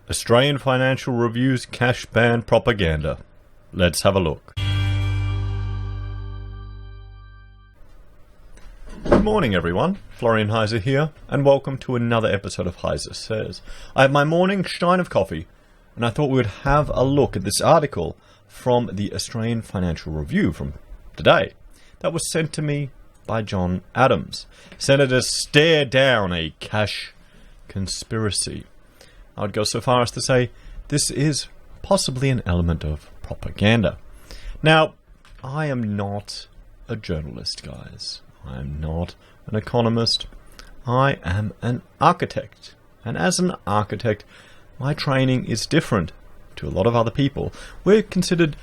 Australian Financial Review's Cashban propaganda. Let's have a look. Good morning everyone, Florian Heise here, and welcome to another episode of HeiseSays. I have my morning shine of coffee, and I thought we would have a look at this article from the Australian Financial Review from today that was sent to me by John Adams. Senators stare down a cash conspiracy. I would go so far as to say this is possibly an element of propaganda. Now, I am not a journalist, guys. I am not an economist. I am an architect. And as an architect, my training is different to a lot of other people. We're considered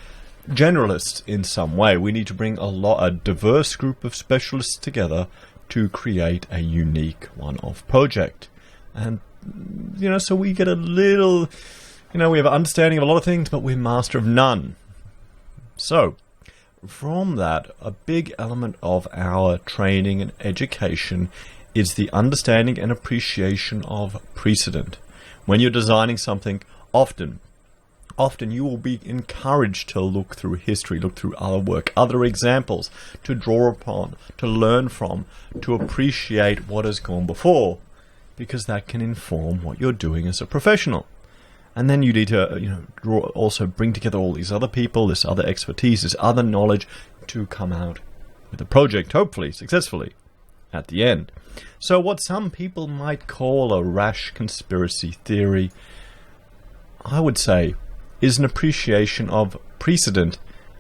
generalists in some way. We need to bring a diverse group of specialists together to create a unique one-off project. And so we get a little, we have an understanding of a lot of things, but we're master of none. So, from that, a big element of our training and education is the understanding and appreciation of precedent. When you're designing something, often you will be encouraged to look through history, look through other work, other examples, to draw upon, to learn from, to appreciate what has gone before, because that can inform what you're doing as a professional. And then you need to, also bring together all these other people, this other expertise, this other knowledge to come out with a project, hopefully, successfully, at the end. So what some people might call a rash conspiracy theory, I would say, is an appreciation of precedent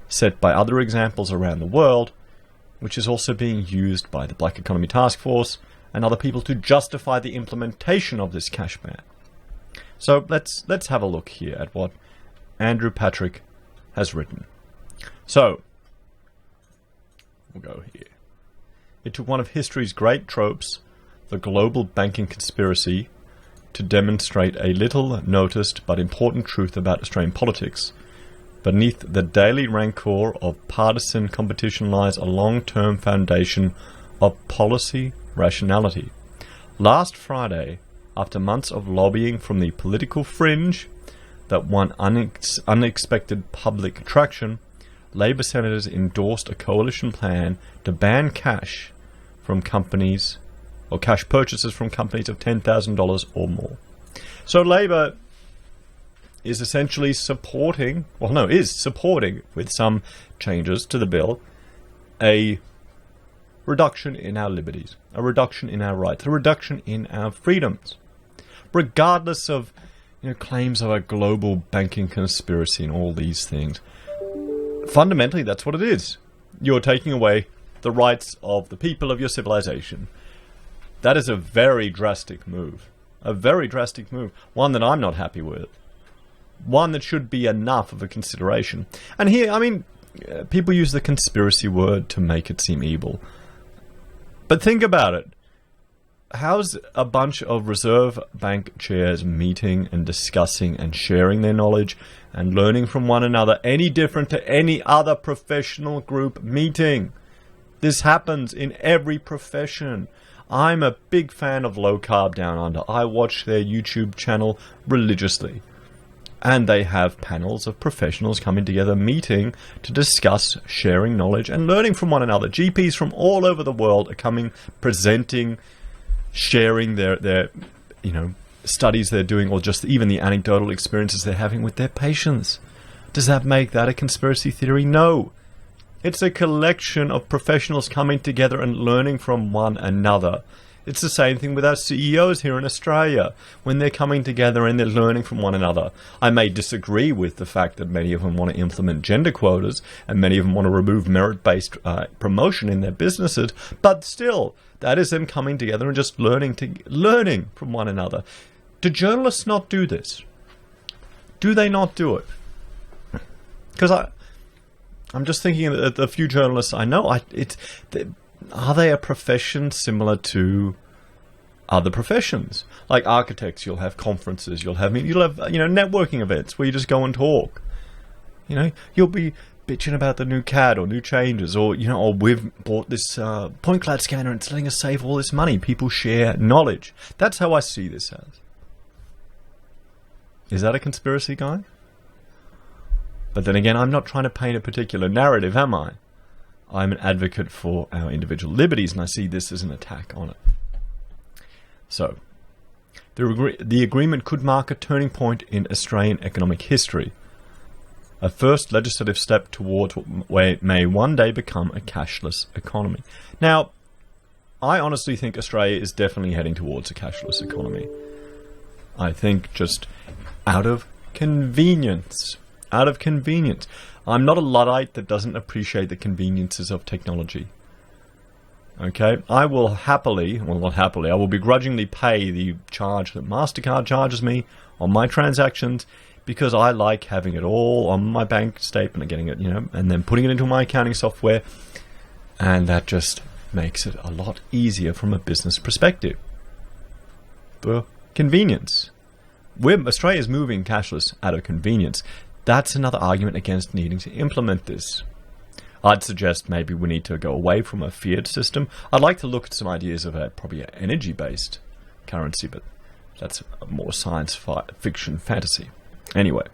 set by other examples around the world, which is also being used by the Black Economy Task Force and other people to justify the implementation of this cash ban. So let's have a look here at what Andrew Patrick has written. So, we'll go here. It took one of history's great tropes, the global banking conspiracy, to demonstrate a little noticed but important truth about Australian politics. Beneath the daily rancor of partisan competition lies a long-term foundation of policy rationality. Last Friday, after months of lobbying from the political fringe that won unexpected public traction, Labor senators endorsed a coalition plan to ban cash from companies, or cash purchases from companies of $10,000 or more. So Labor is essentially supporting, with some changes to the bill, a reduction in our liberties, a reduction in our rights, a reduction in our freedoms, regardless of claims of a global banking conspiracy and all these things. Fundamentally, that's what it is. You're taking away the rights of the people of your civilization. That is a very drastic move. A very drastic move. One that I'm not happy with. One that should be enough of a consideration. And here, people use the conspiracy word to make it seem evil. But think about it. How's a bunch of Reserve Bank chairs meeting and discussing and sharing their knowledge and learning from one another any different to any other professional group meeting? This happens in every profession. I'm a big fan of Low Carb Down Under. I watch their YouTube channel religiously. And they have panels of professionals coming together, meeting to discuss, sharing knowledge and learning from one another. GPs from all over the world are coming, presenting, sharing their studies they're doing, or just even the anecdotal experiences they're having with their patients. Does that make that a conspiracy theory? No. It's a collection of professionals coming together and learning from one another. It's the same thing with our CEOs here in Australia, when they're coming together and they're learning from one another. I may disagree with the fact that many of them want to implement gender quotas, and many of them want to remove merit-based promotion in their businesses, but still, that is them coming together and just learning from one another. Do journalists not do this? Do they not do it? Because I'm just thinking of the few journalists I know. Are they a profession similar to other professions? Like architects, you'll have conferences, you'll have networking events where you just go and talk. You'll be bitching about the new CAD or new changes, or we've bought this point cloud scanner and it's letting us save all this money. People share knowledge. That's how I see this as. Is that a conspiracy, guy? But then again, I'm not trying to paint a particular narrative, am I? I'm an advocate for our individual liberties, and I see this as an attack on it. So, the agreement could mark a turning point in Australian economic history, a first legislative step towards what may one day become a cashless economy. Now, I honestly think Australia is definitely heading towards a cashless economy. I think just out of convenience. Out of convenience. I'm not a Luddite that doesn't appreciate the conveniences of technology. Okay? I will happily, well not happily, I will begrudgingly pay the charge that MasterCard charges me on my transactions because I like having it all on my bank statement and getting it, and then putting it into my accounting software, and that just makes it a lot easier from a business perspective. The convenience. Australia's moving cashless out of convenience. That's another argument against needing to implement this. I'd suggest maybe we need to go away from a fiat system. I'd like to look at some ideas of probably an energy-based currency, but that's a more science fiction fantasy. Anyway,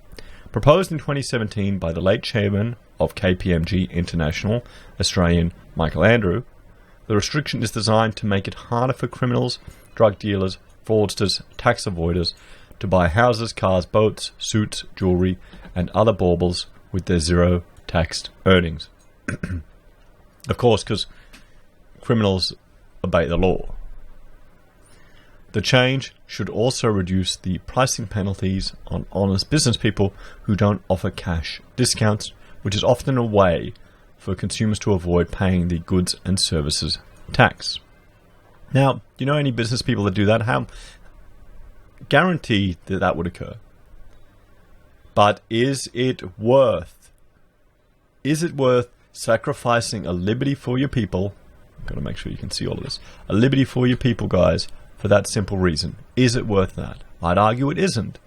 proposed in 2017 by the late chairman of KPMG International, Australian Michael Andrew, the restriction is designed to make it harder for criminals, drug dealers, fraudsters, tax avoiders to buy houses, cars, boats, suits, jewellery, and other baubles with their zero taxed earnings. Of course, because criminals obey the law. The change should also reduce the pricing penalties on honest business people who don't offer cash discounts, which is often a way for consumers to avoid paying the goods and services tax. Now, do you know any business people that do that? How guarantee that would occur? But is it worth sacrificing a liberty for your people? I've got to make sure you can see all of this. A liberty for your people, guys, for that simple reason. Is it worth that? I'd argue it isn't.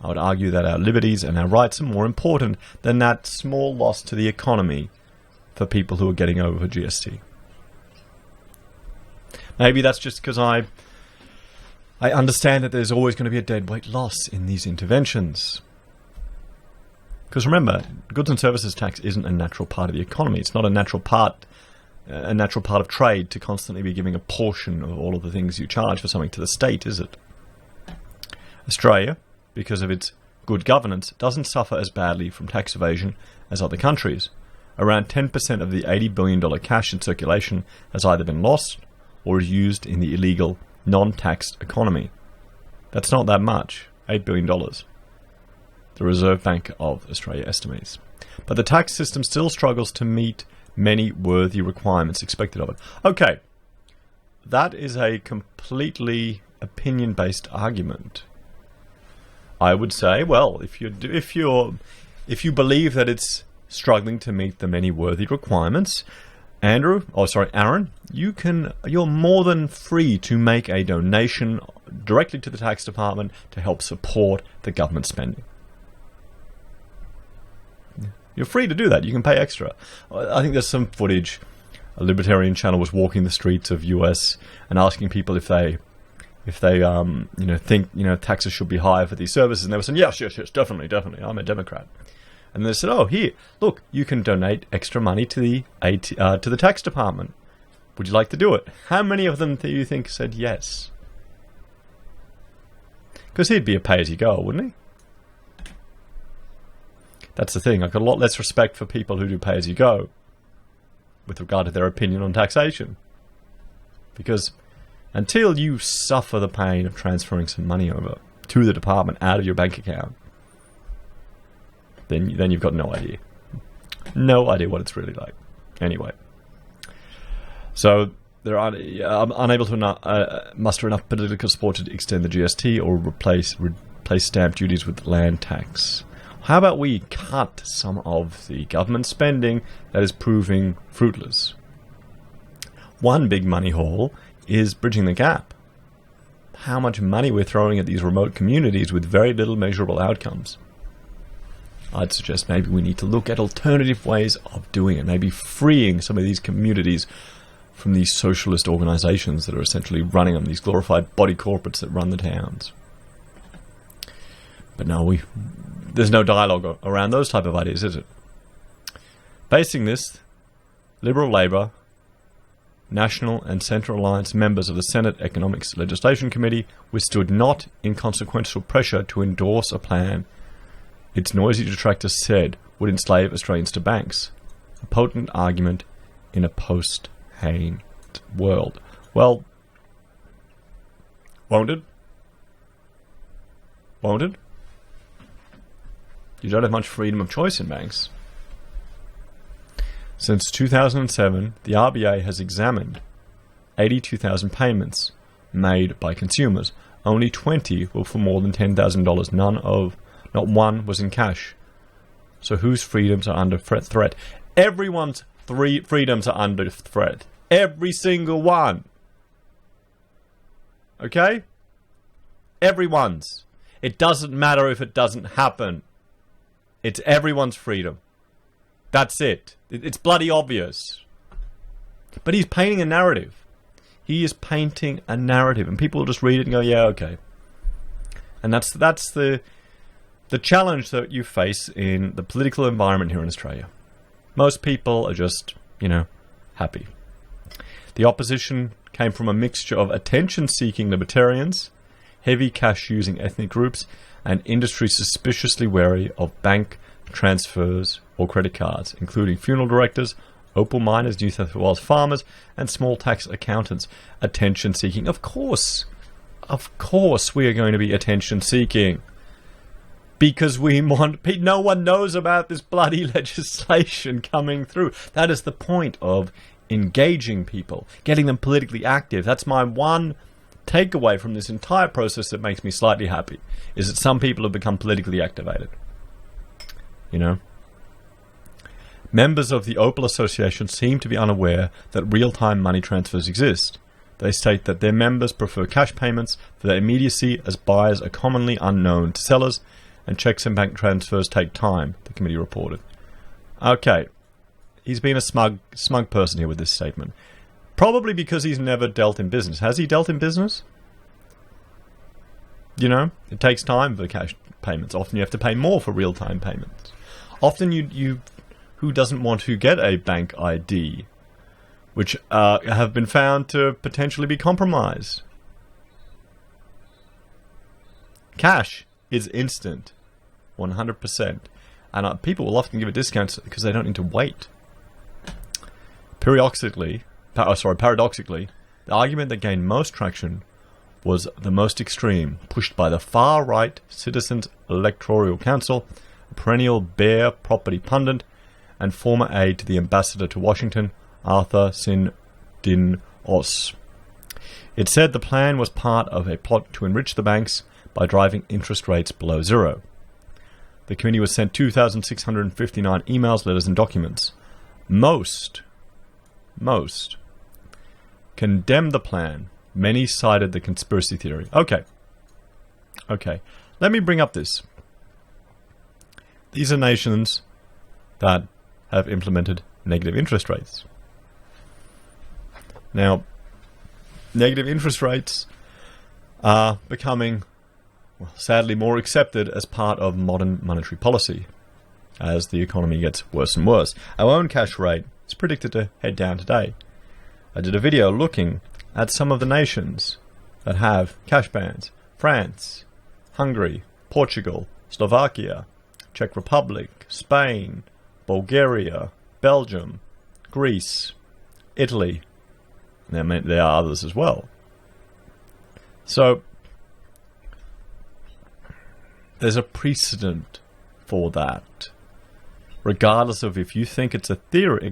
I would argue that our liberties and our rights are more important than that small loss to the economy for people who are getting over GST. Maybe that's just because I understand that there's always going to be a deadweight loss in these interventions. Because remember, goods and services tax isn't a natural part of the economy. It's not a natural part of trade to constantly be giving a portion of all of the things you charge for something to the state, is it? Australia, because of its good governance, doesn't suffer as badly from tax evasion as other countries. Around 10% of the $80 billion cash in circulation has either been lost or is used in the illegal, non-taxed economy. That's not that much, $8 billion. The Reserve Bank of Australia estimates. But the tax system still struggles to meet many worthy requirements expected of it. Okay, that is a completely opinion-based argument. I would say, well, if you believe that it's struggling to meet the many worthy requirements, Aaron, you're more than free to make a donation directly to the tax department to help support the government spending. You're free to do that. You can pay extra. I think there's some footage. A libertarian channel was walking the streets of US and asking people if they think taxes should be higher for these services, and they were saying yes, definitely. I'm a Democrat. And they said, oh, here, look, you can donate extra money to the tax department. Would you like to do it? How many of them do you think said yes? Because he'd be a pay-as-you-go, wouldn't he? That's the thing. I've got a lot less respect for people who do pay-as-you-go with regard to their opinion on taxation. Because until you suffer the pain of transferring some money over to the department out of your bank account, then you've got no idea. No idea what it's really like. Anyway. So they're unable to muster enough political support to extend the GST or replace stamp duties with land tax. How about we cut some of the government spending that is proving fruitless? One big money haul is bridging the gap. How much money we're throwing at these remote communities with very little measurable outcomes. I'd suggest maybe we need to look at alternative ways of doing it, maybe freeing some of these communities from these socialist organizations that are essentially running them, these glorified body corporates that run the towns. But no, there's no dialogue around those type of ideas, is it? Basing this, Liberal Labour, National and Central Alliance members of the Senate Economics Legislation Committee withstood not inconsequential pressure to endorse a plan its noisy detractors said would enslave Australians to banks. A potent argument in a post-Hayne world. Well, won't it? Won't it? You don't have much freedom of choice in banks. Since 2007, the RBA has examined 82,000 payments made by consumers. Only 20 were for more than $10,000. Not one was in cash. So whose freedoms are under threat? Everyone's freedoms are under threat. Every single one. Okay? Everyone's. It doesn't matter if it doesn't happen. It's everyone's freedom. That's it. It's bloody obvious. But he's painting a narrative. He is painting a narrative, and people will just read it and go, yeah, okay. And that's the challenge that you face in the political environment here in Australia. Most people are just, happy. The opposition came from a mixture of attention-seeking libertarians, heavy cash-using ethnic groups, and industry suspiciously wary of bank transfers or credit cards, including funeral directors, opal miners, New South Wales farmers, and small tax accountants. Attention-seeking. Of course we are going to be attention-seeking. Because we want... No one knows about this bloody legislation coming through. That is the point of engaging people, getting them politically active. That's my one takeaway from this entire process that makes me slightly happy, is that some people have become politically activated. Members of the Opal Association seem to be unaware that real-time money transfers exist. They state that their members prefer cash payments for their immediacy, as buyers are commonly unknown to sellers, and checks and bank transfers take time, the committee reported. Okay, he's been a smug person here with this statement. Probably because he's never dealt in business. Has he dealt in business? It takes time for cash payments. Often you have to pay more for real-time payments. Often who doesn't want to get a bank ID, which have been found to potentially be compromised? Cash is instant, 100%. And people will often give it discounts because they don't need to wait. Paradoxically, the argument that gained most traction was the most extreme, pushed by the far-right Citizens Electoral Council, a perennial bear property pundit, and former aide to the ambassador to Washington, Arthur Sin Os. It said the plan was part of a plot to enrich the banks by driving interest rates below zero. The committee was sent 2,659 emails, letters, and documents. Most condemned the plan. Many cited the conspiracy theory. Okay. Let me bring up this. These are nations that have implemented negative interest rates. Now, negative interest rates are becoming, sadly, more accepted as part of modern monetary policy as the economy gets worse and worse. Our own cash rate is predicted to head down today. I did a video looking at some of the nations that have cash bans. France, Hungary, Portugal, Slovakia, Czech Republic, Spain, Bulgaria, Belgium, Greece, Italy. There are others as well. So, there's a precedent for that. Regardless of if you think it's a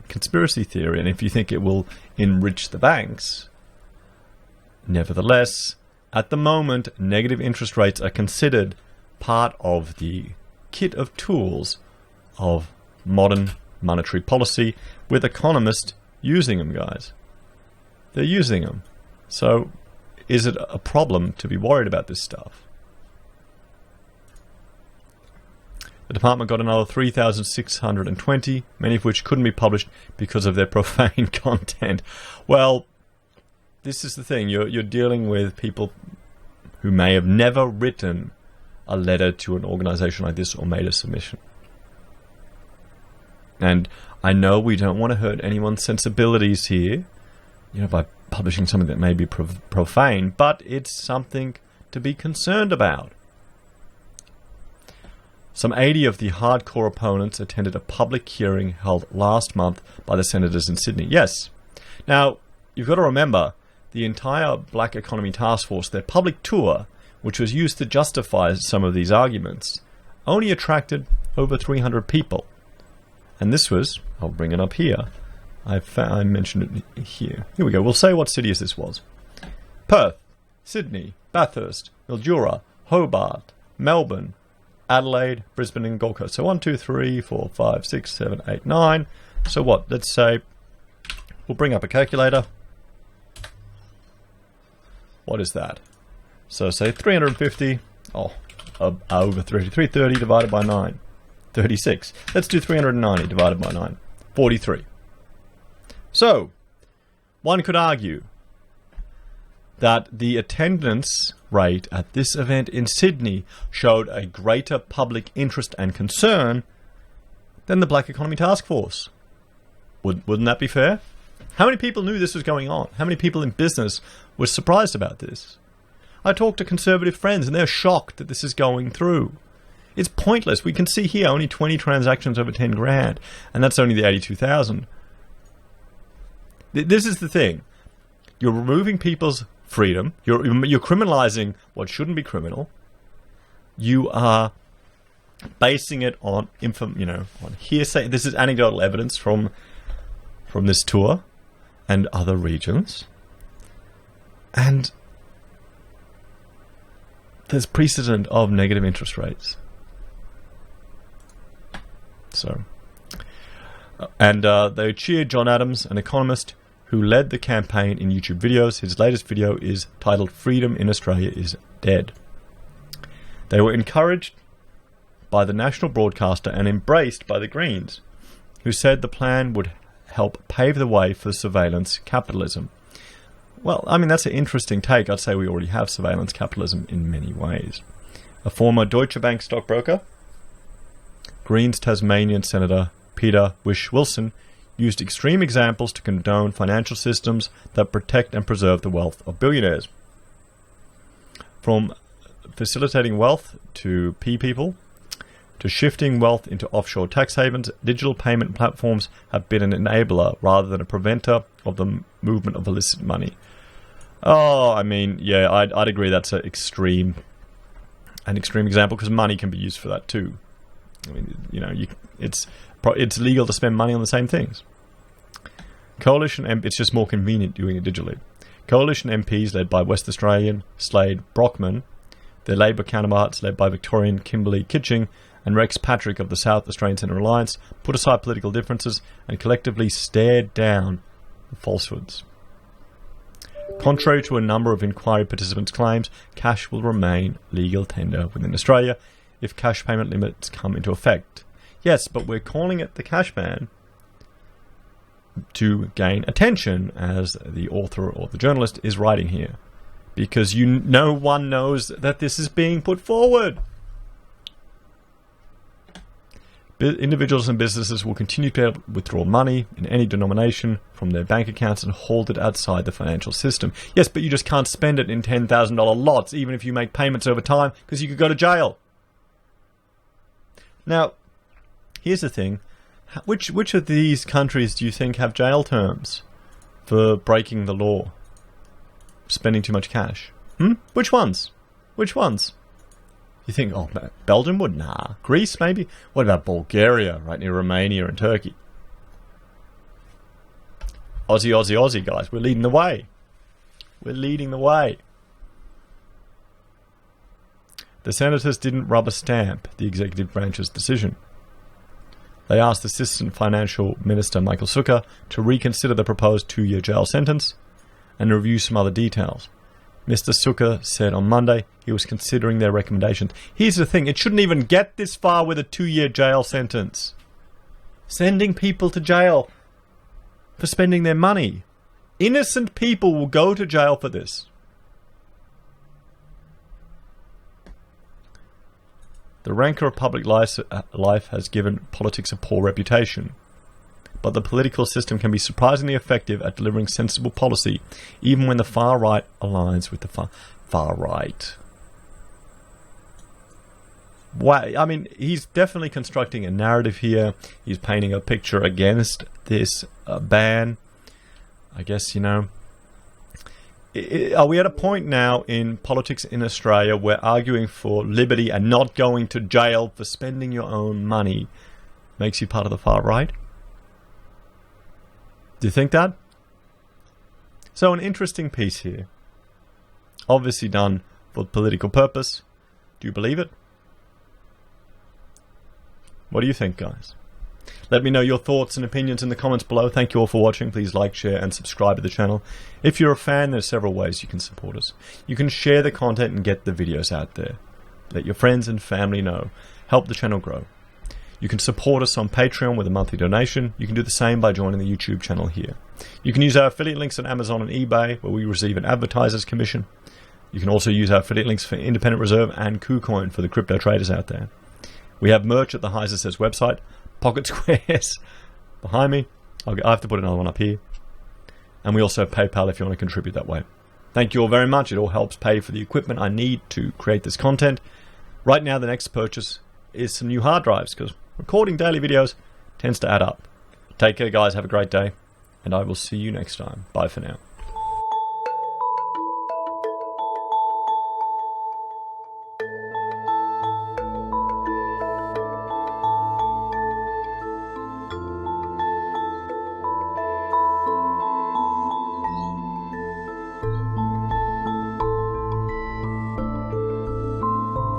conspiracy theory, and if you think it will enrich the banks. Nevertheless, at the moment, negative interest rates are considered part of the kit of tools of modern monetary policy, with economists using them, guys. They're using them. So, is it a problem to be worried about this stuff? The department got another 3,620, many of which couldn't be published because of their profane content. Well, this is the thing. You're dealing with people who may have never written a letter to an organization like this or made a submission. And I know we don't want to hurt anyone's sensibilities here, by publishing something that may be profane, but it's something to be concerned about. Some 80 of the hardcore opponents attended a public hearing held last month by the senators in Sydney. Yes. Now, you've got to remember, the entire Black Economy Task Force, their public tour, which was used to justify some of these arguments, only attracted over 300 people. And this was, I'll bring it up here, I mentioned it here. Here we go. We'll say what cities this was. Perth, Sydney, Bathurst, Mildura, Hobart, Melbourne, Adelaide, Brisbane and Gold Coast. So 1, 2, 3, 4, 5, 6, 7, 8, 9. So what? Let's say, we'll bring up a calculator. What is that? So say 350, over 330 divided by 9. 36. Let's do 390 divided by 9. 43. So, one could argue that the attendance rate at this event in Sydney showed a greater public interest and concern than the Black Economy Task Force. Wouldn't that be fair? How many people knew this was going on? How many people in business were surprised about this? I talked to conservative friends and they're shocked that this is going through. It's pointless. We can see here only 20 transactions over 10 grand, and that's only the 82,000. This is the thing. You're removing people's freedom. You're criminalizing what shouldn't be criminal. You are basing it on on hearsay. This is anecdotal evidence from this tour and other regions. And there's precedent of negative interest rates. So, and they cheered John Adams, an economist who led the campaign in YouTube videos. His latest video is titled "Freedom in Australia is Dead." They were encouraged by the national broadcaster and embraced by the Greens, who said the plan would help pave the way for surveillance capitalism. Well, I mean, that's an interesting take. I'd say we already have surveillance capitalism in many ways. A former Deutsche Bank stockbroker, Greens Tasmanian Senator Peter Wish-Wilson, used extreme examples to condone financial systems that protect and preserve the wealth of billionaires. From facilitating wealth to people, to shifting wealth into offshore tax havens, digital payment platforms have been an enabler rather than a preventer of the movement of illicit money. Oh, I mean, yeah, I'd agree that's an extreme example, because money can be used for that too. I mean, it's legal to spend money on the same things. It's just more convenient doing it digitally. Coalition MPs led by West Australian Slade Brockman, their Labor counterparts led by Victorian Kimberley Kitching and Rex Patrick of the South Australian Centre Alliance, put aside political differences and collectively stared down the falsehoods. Contrary to a number of inquiry participants' claims, cash will remain legal tender within Australia if cash payment limits come into effect. Yes, but we're calling it the Cashban to gain attention, as the author or the journalist is writing here, because no one knows that this is being put forward. Individuals and businesses will continue to be able to withdraw money in any denomination from their bank accounts and hold it outside the financial system. Yes, but you just can't spend it in $10,000 lots, even if you make payments over time, because you could go to jail. Now, here's the thing. Which of these countries do you think have jail terms for breaking the law? Spending too much cash? Which ones? You think, Belgium would? Nah. Greece, maybe? What about Bulgaria, right near Romania and Turkey? Aussie, guys. We're leading the way. The senators didn't rubber stamp the executive branch's decision. They asked Assistant Financial Minister Michael Sukkar to reconsider the proposed 2-year jail sentence and review some other details. Mr. Sukkar said on Monday he was considering their recommendations. Here's the thing, it shouldn't even get this far with a 2-year jail sentence. Sending people to jail for spending their money. Innocent people will go to jail for this. The rancor of public life has given politics a poor reputation. But the political system can be surprisingly effective at delivering sensible policy, even when the far right aligns with the far right. Wow, I mean, he's definitely constructing a narrative here. He's painting a picture against this ban. I guess, you know, are we at a point now in politics in Australia where arguing for liberty and not going to jail for spending your own money makes you part of the far right? Do you think that? So an interesting piece here. Obviously done for political purpose. Do you believe it? What do you think, guys? Let me know your thoughts and opinions in the comments below. Thank you all for watching. Please like, share, and subscribe to the channel. If you're a fan, there's several ways you can support us. You can share the content and get the videos out there. Let your friends and family know. Help the channel grow. You can support us on Patreon with a monthly donation. You can do the same by joining the YouTube channel here. You can use our affiliate links on Amazon and eBay, where we receive an advertiser's commission. You can also use our affiliate links for Independent Reserve and Kucoin for the crypto traders out there. We have merch at the HeiseSays website. Pocket squares behind me. I have to put another one up here. And we also have PayPal if you want to contribute that way. Thank you all very much. It all helps pay for the equipment I need to create this content. Right now, the next purchase is some new hard drives, because recording daily videos tends to add up. Take care, guys. Have a great day. And I will see you next time. Bye for now.